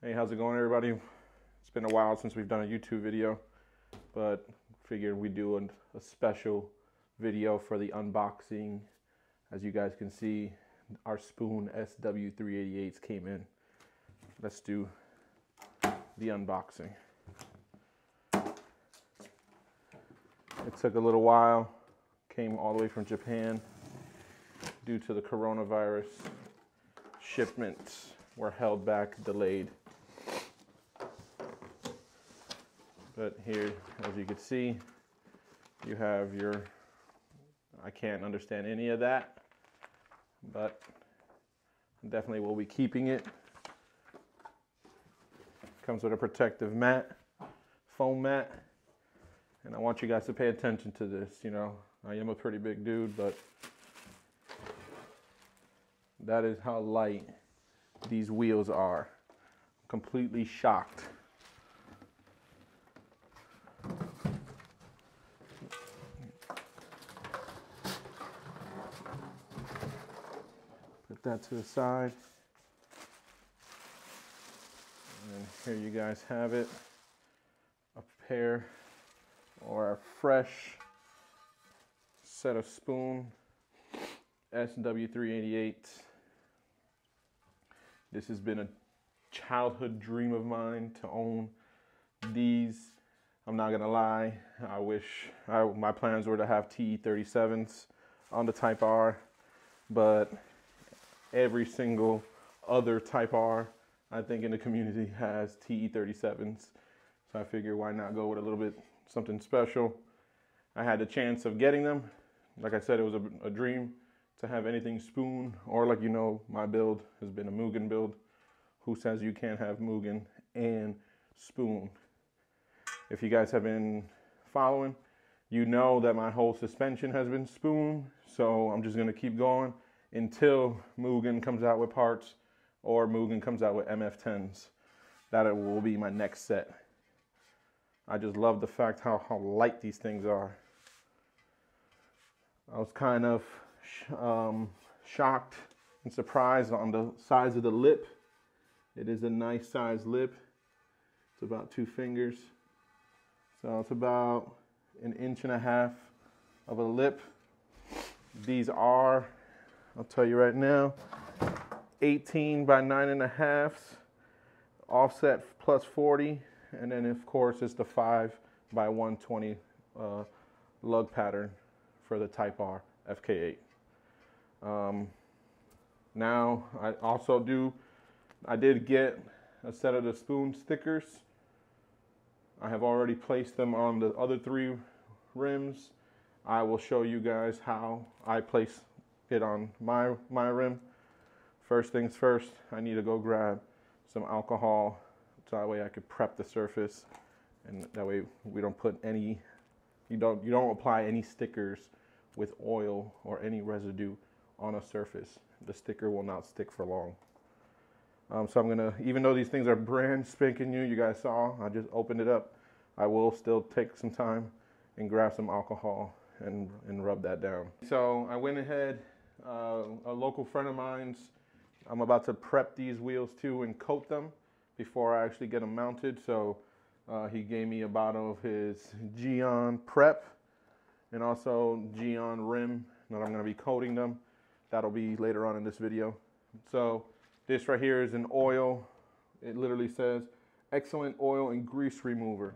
Hey, how's it going, everybody? It's been a while since we've done a YouTube video, but figured we'd do a special video for the unboxing. As you guys can see, our spoon SW388s came in. Let's do the unboxing. It took a little while, came all the way from Japan due to the coronavirus. Shipments were held back, delayed. But here, as you can see, you have your, I can't understand any of that, but definitely will be keeping it. Comes with a protective mat, foam mat, and I want you guys to pay attention to this. You know, I am a pretty big dude, but that is how light these wheels are. Completely shocked. Put that to the side. And here you guys have it. A pair or a fresh set of spoon SW388. This has been a childhood dream of mine to own these. I'm not gonna lie, I wish my plans were to have TE37s on the Type R, but every single other Type R, I think, in the community has TE37s. So I figured, why not go with a little bit something special. I had the chance of getting them. Like I said, it was a dream to have anything spoon, or, like, you know, my build has been a Mugen build. Who says you can't have Mugen and spoon? If you guys have been following, you know that my whole suspension has been spoon, so I'm just gonna keep going until Mugen comes out with parts, or Mugen comes out with MF10s. That will be my next set. I just love the fact how light these things are. I was kind of shocked and surprised on the size of the lip. It is a nice size lip. It's about 2 fingers. So it's about 1.5 inches of a lip. These are, I'll tell you right now, 18 by 9.5, offset plus 40, and then of course it's the 5 by 120 lug pattern for the Type R FK8. Now I did get a set of the spoon stickers. I have already placed them on the other 3 rims. I will show you guys how I place it on my rim. First things first, I need to go grab some alcohol so that way I could prep the surface, and that way we don't put any, you don't apply any stickers with oil or any residue on a surface. The sticker will not stick for long. So I'm gonna, even though these things are brand spanking new, you guys saw, I just opened it up. I will still take some time and grab some alcohol and rub that down. So I went ahead, a local friend of mine's, I'm about to prep these wheels too and coat them before I actually get them mounted. So he gave me a bottle of his Gyeon prep and also Gyeon rim that I'm gonna be coating them. That'll be later on in this video. So this right here is an oil. It literally says excellent oil and grease remover.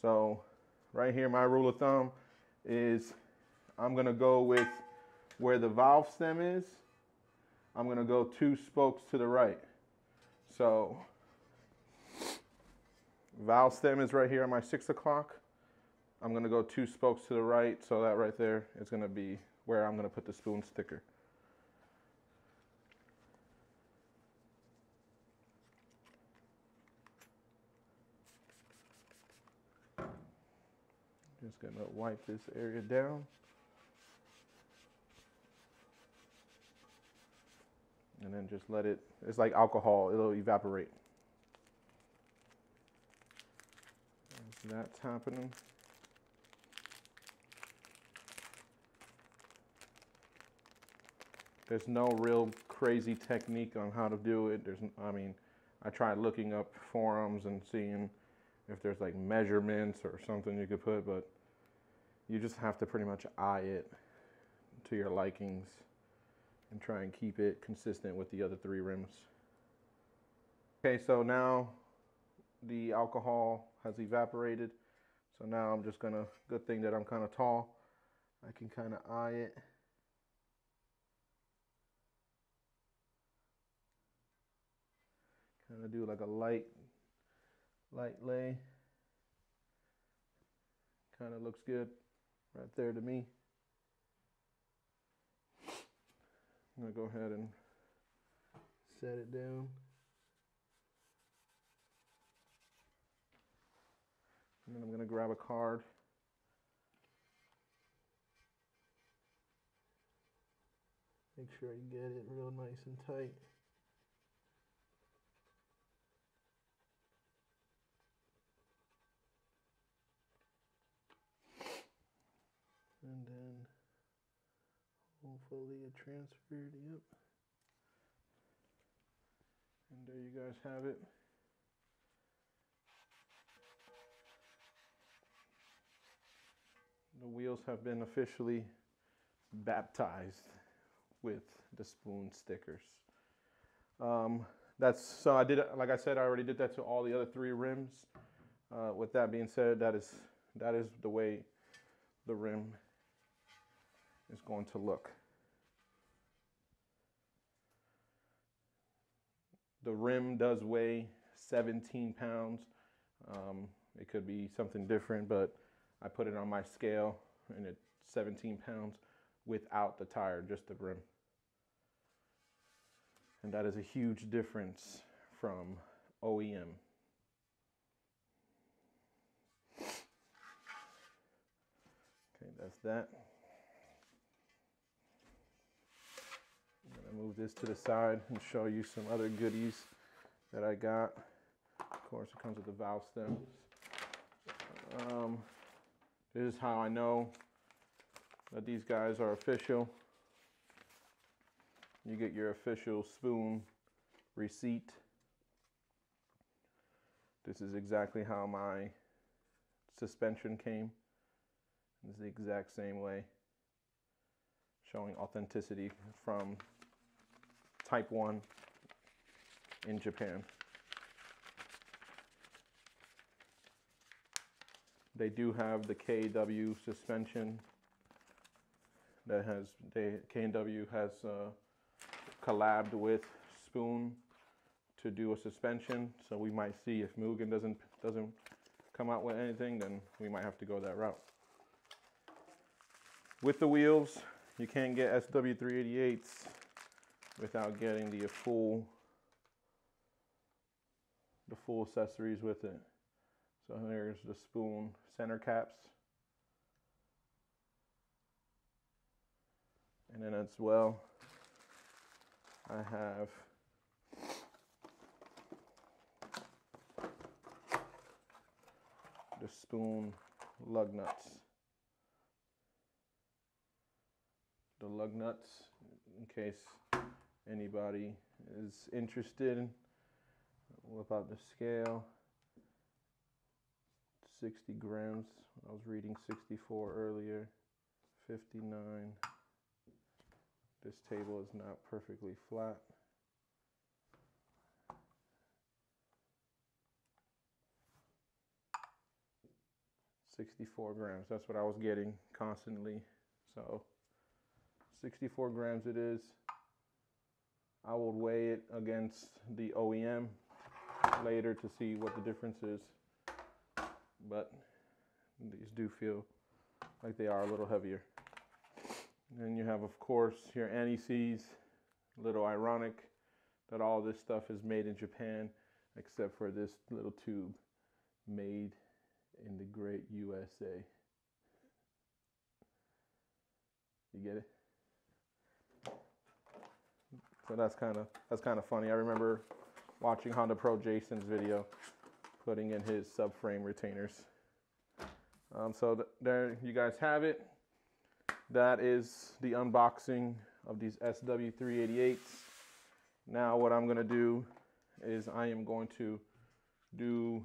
So right here, my rule of thumb is I'm gonna go with where the valve stem is. I'm gonna go 2 spokes to the right. So valve stem is right here on my 6 o'clock. I'm gonna go 2 spokes to the right, so that right there is gonna be where I'm gonna put the spoon sticker. Just gonna wipe this area down. And then just let it, it's like alcohol, it'll evaporate. That's happening. There's no real crazy technique on how to do it. I mean, I tried looking up forums and seeing if there's like measurements or something you could put, but you just have to pretty much eye it to your likings and try and keep it consistent with the other 3 rims. Okay, so now the alcohol has evaporated. So now I'm just gonna, good thing that I'm kind of tall, I can kind of eye it. Kind of do like a light lay. Kind of looks good right there to me. I'm gonna go ahead and set it down. And then I'm gonna grab a card. Make sure you get it real nice and tight. And then hopefully it transferred, yep. And there you guys have it. The wheels have been officially baptized with the spoon stickers. So I did, like I said, I already did that to all the other 3 rims. With that being said, that is the way the rim is going to look. The rim does weigh 17 pounds. It could be something different, but I put it on my scale and it's 17 pounds without the tire, just the rim. And that is a huge difference from OEM. Okay, that's that. I'm gonna move this to the side and show you some other goodies that I got. Of course, it comes with the valve stems. This is how I know that these guys are official. You get your official spoon receipt. This is exactly how my suspension came. It's the exact same way, showing authenticity from Type 1 in Japan. They do have the KW suspension that has, KW has collabed with Spoon to do a suspension. So we might see if Mugen doesn't come out with anything, then we might have to go that route. With the wheels, you can't get SW388s without getting the full accessories with it. So here's the Spoon center caps. And then as well, I have the Spoon Lug Nuts. The Lug Nuts, in case anybody is interested. Whip out the scale. 60 grams. I was reading 64 earlier. 59. This table is not perfectly flat. $64 grams. That's what I was getting constantly. So 64 grams it is. I will weigh it against the OEM later to see what the difference is. But these do feel like they are a little heavier. And then you have, of course, your anti-seize. A little ironic that all this stuff is made in Japan, except for this little tube made in the great USA. You get it? So that's kind of funny. I remember watching Honda Pro Jason's video, putting in his subframe retainers. So there you guys have it. That is the unboxing of these SW388s. Now what I'm gonna do is I am going to do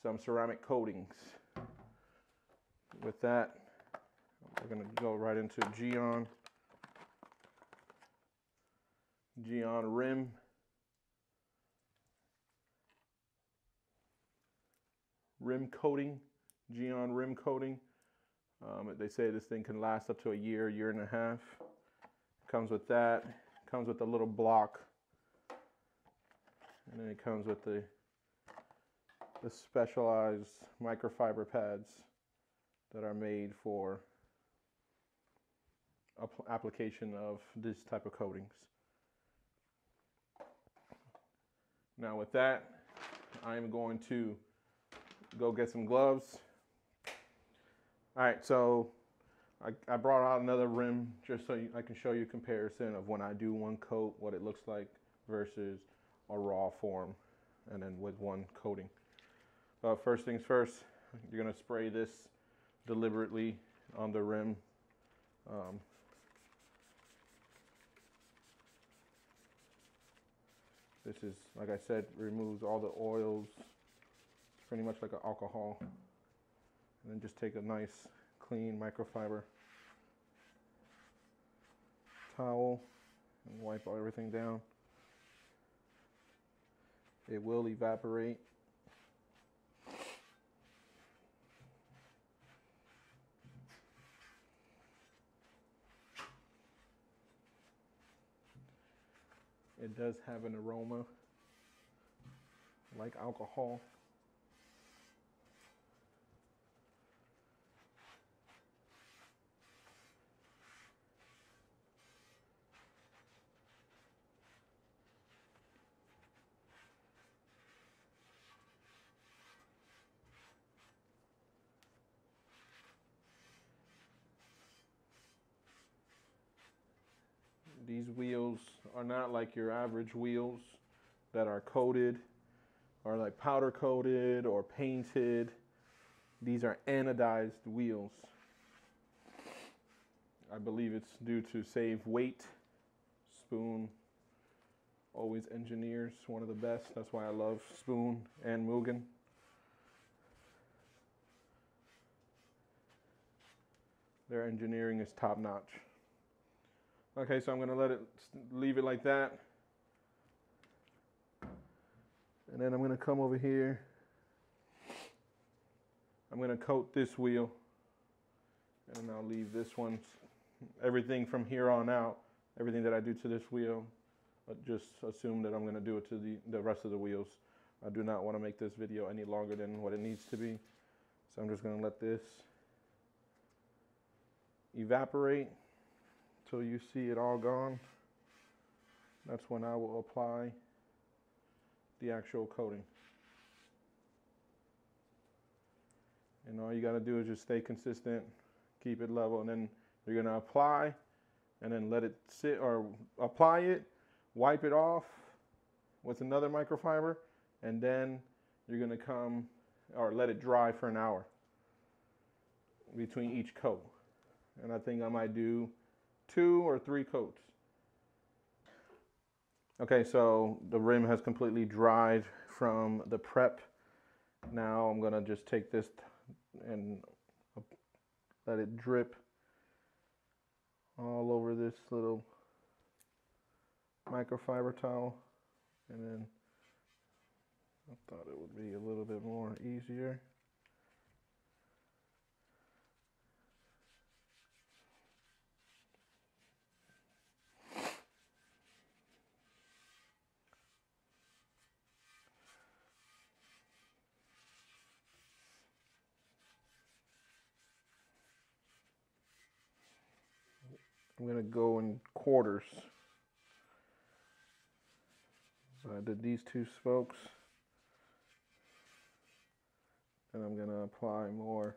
some ceramic coatings. With that, we're going to go right into Gyeon rim coating. Gyeon rim coating. They say this thing can last up to a year, year and a half. Comes with that. Comes with a little block, and then it comes with the specialized microfiber pads that are made for application of this type of coatings. Now with that, I'm going to go get some gloves. All right, so I brought out another rim just so I can show you a comparison of when I do one coat, what it looks like versus a raw form, and then with one coating. First things first, you're gonna spray this deliberately on the rim. This is, like I said, removes all the oils. It's pretty much like an alcohol. And then just take a nice clean microfiber towel and wipe everything down. It will evaporate. It does have an aroma like alcohol. These wheels are not like your average wheels that are coated or like powder coated or painted. These are anodized wheels. I believe it's due to save weight. Spoon always engineers one of the best. That's why I love Spoon and Mugen. Their engineering is top notch. Okay, so I'm gonna leave it like that. And then I'm gonna come over here. I'm gonna coat this wheel. And I'll leave this one. Everything from here on out, everything that I do to this wheel, just assume that I'm gonna do it to the rest of the wheels. I do not wanna make this video any longer than what it needs to be. So I'm just gonna let this evaporate till you see it all gone. That's when I will apply the actual coating. And all you gotta do is just stay consistent, keep it level, and then you're gonna apply and then let it sit, or apply it, wipe it off with another microfiber, and then you're gonna come or let it dry for an hour between each coat. And I think I might do 2 or 3 coats. Okay, so the rim has completely dried from the prep. Now I'm gonna just take this and let it drip all over this little microfiber towel. And then I thought it would be a little bit more easier. I'm gonna go in quarters. So I did these 2 spokes, and I'm gonna apply more.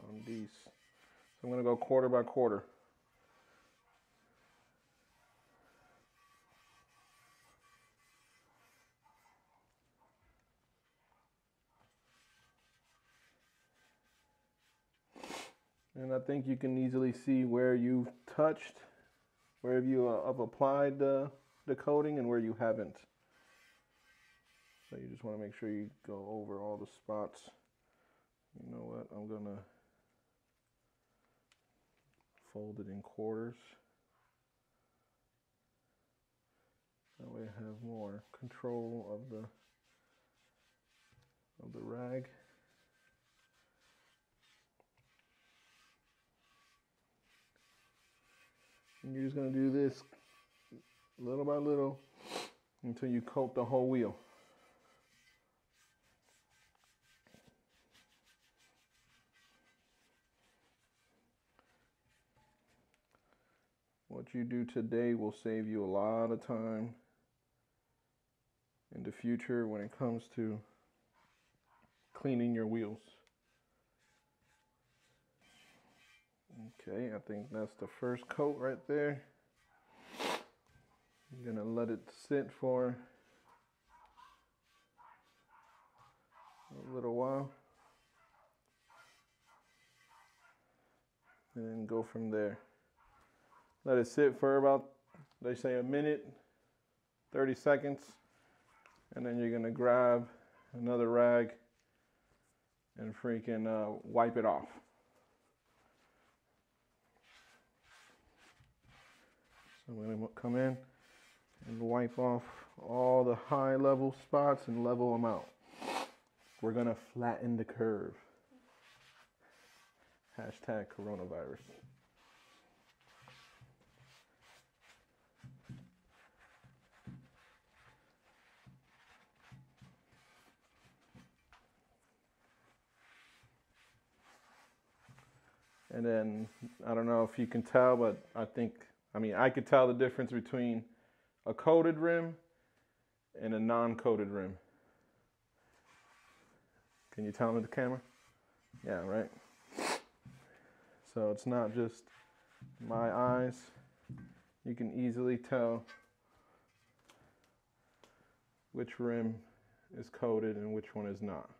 On these. So I'm going to go quarter by quarter. And I think you can easily see where you've touched, where you have applied the coating and where you haven't. So you just want to make sure you go over all the spots. You know what, I'm gonna fold it in quarters. That way I have more control of the rag. And you're just gonna do this little by little until you coat the whole wheel. What you do today will save you a lot of time in the future when it comes to cleaning your wheels. Okay, I think that's the first coat right there. I'm gonna let it sit for a little while and then go from there. Let it sit for about, they say, a minute, 30 seconds, and then you're gonna grab another rag and freaking wipe it off. So I'm gonna come in and wipe off all the high level spots and level them out. We're gonna flatten the curve. Hashtag coronavirus. And then, I don't know if you can tell, but I could tell the difference between a coated rim and a non-coated rim. Can you tell me the camera? Yeah, right? So it's not just my eyes. You can easily tell which rim is coated and which one is not.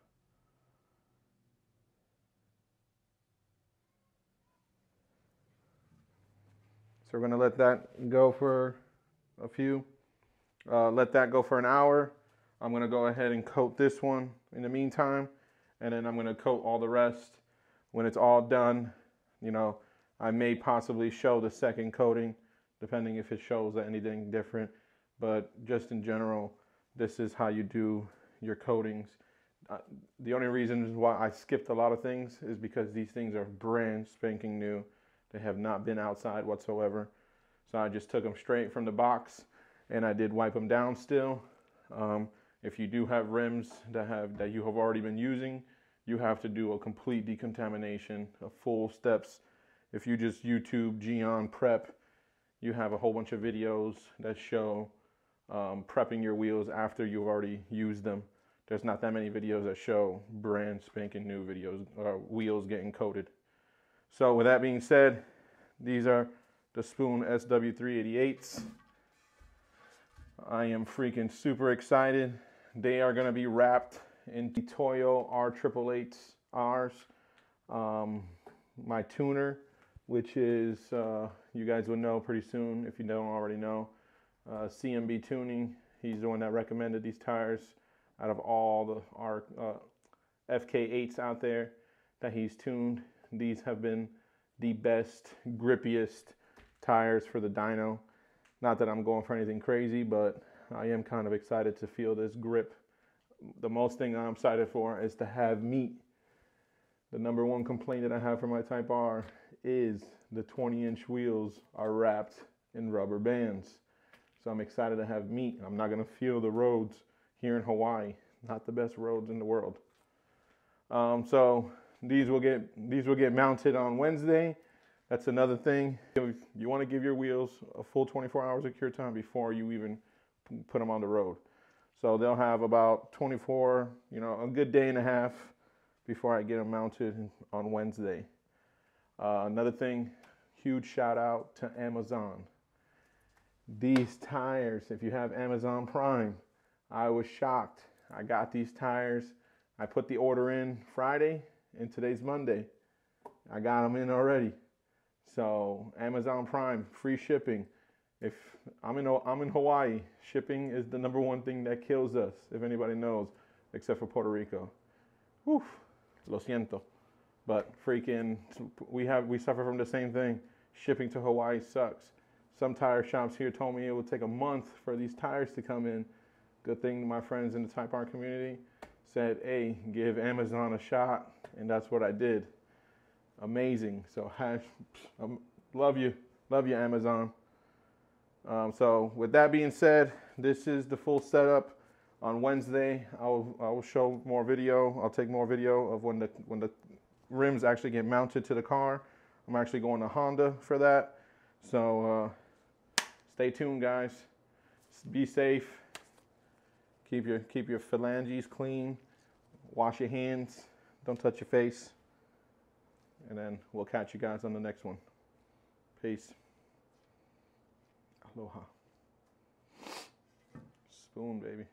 So we're gonna let that go for let that go for an hour. I'm gonna go ahead and coat this one in the meantime, and then I'm gonna coat all the rest. When it's all done, you know, I may possibly show the second coating, depending if it shows anything different. But just in general, this is how you do your coatings. The only reason why I skipped a lot of things is because these things are brand spanking new. They have not been outside whatsoever. So I just took them straight from the box, and I did wipe them down still. If you do have rims that you have already been using, you have to do a complete decontamination of full steps. If you just YouTube Gyeon prep, you have a whole bunch of videos that show prepping your wheels after you've already used them. There's not that many videos that show brand spanking new wheels getting coated. So with that being said, these are the Spoon SW388s. I am freaking super excited. They are gonna be wrapped in Toyo R888Rs. My tuner, which is, you guys will know pretty soon if you don't already know, CMB Tuning. He's the one that recommended these tires out of all our FK8s out there that he's tuned. These have been the best, grippiest tires for the dyno. Not that I'm going for anything crazy, but I am kind of excited to feel this grip. The most thing I'm excited for is to have meat. The number one complaint that I have for my Type R is the 20-inch wheels are wrapped in rubber bands. So I'm excited to have meat. I'm not gonna feel the roads here in Hawaii. Not the best roads in the world. So these will get mounted on Wednesday. That's another thing. You want to give your wheels a full 24 hours of cure time before you even put them on the road. So they'll have about 24, a good day and a half before I get them mounted on Wednesday. Another thing, huge shout out to Amazon. These tires, if you have Amazon Prime, I was shocked. I got these tires. I put the order in Friday, and today's Monday. I got them in already. So Amazon Prime, free shipping. If I'm in Hawaii, shipping is the #1 thing that kills us, if anybody knows, except for Puerto Rico. Whew, lo siento. But freaking, we suffer from the same thing. Shipping to Hawaii sucks. Some tire shops here told me it would take a month for these tires to come in. Good thing my friends in the Type R community said, hey, give Amazon a shot, and that's what I did. Amazing. So love you Amazon. So with that being said, this is the full setup. On Wednesday, I will show more video. I'll take more video of when the rims actually get mounted to the car. I'm actually going to Honda for that. So stay tuned, guys. Be safe. Keep your phalanges clean. Wash your hands. Don't touch your face. And then we'll catch you guys on the next one. Peace. Aloha. Spoon, baby.